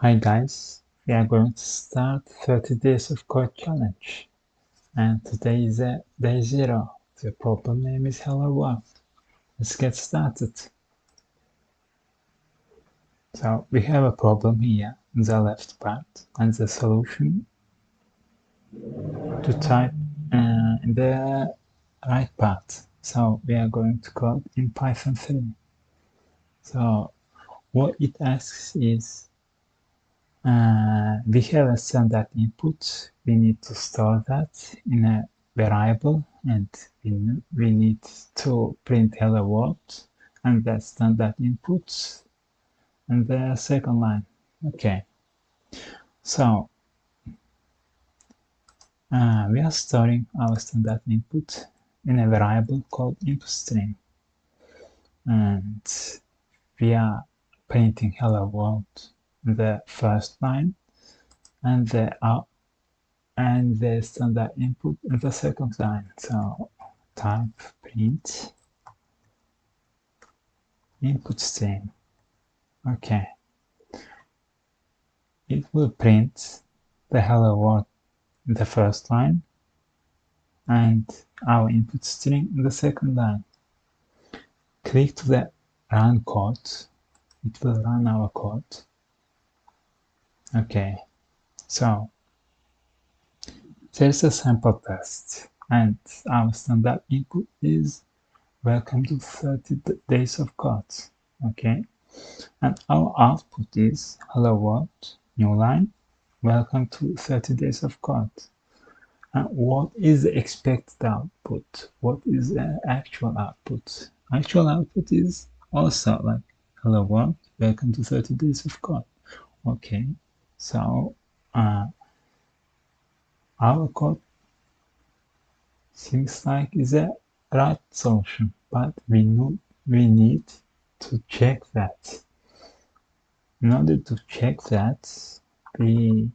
Hi guys, we are going to start 30 days of code challenge, and today is day 0. The problem name is hello world. Let's get started. So we have a problem here in the left part, and the solution to type in the right part. So we are going to code in Python 3. So what it asks is we have a standard input. We need to store that in a variable, and we need to print hello world, and the standard inputs and the second line. Okay, so we are storing our standard input in a variable called input string, and we are printing hello world in the first line, and the standard input in the second line. So type print input string. Okay, it will print the hello world in the first line and our input string in the second line. Click to the run code. It will run our code. Okay, so there's a sample test, and our standard input is welcome to 30 days of code. Okay, and our output is hello world, new line, welcome to 30 days of code. And what is the expected output? What is the actual output? Actual output is also like hello world, welcome to 30 days of code. Okay, so our code seems like is a right solution, but we need to check that. In order to check that, we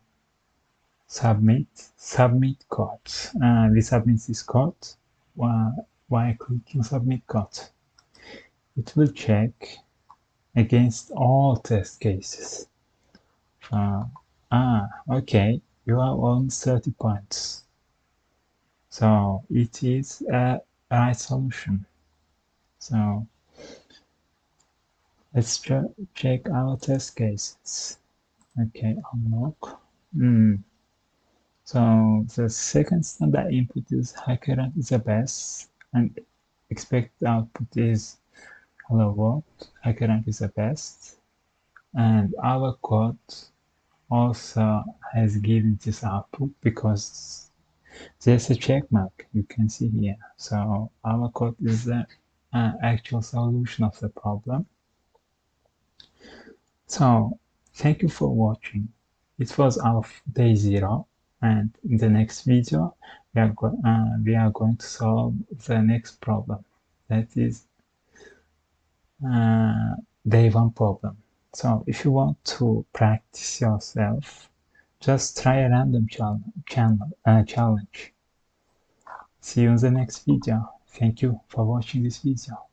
submit code. We submit this code while clicking submit code. It will check against all test cases. Okay, you have on 30 points. So it is a right solution. So let's check our test cases. Okay, unlock. So the second standard input is HackerRank is the best, and expected output is hello world. HackerRank is the best, and our code also has given this output because there's a check mark you can see here. So our code is the actual solution of the problem. So thank you for watching. It was our day 0, and in the next video we are going to solve the next problem, that is day 1 problem. So if you want to practice yourself, just try a random challenge. See you in the next video. Thank you for watching this video.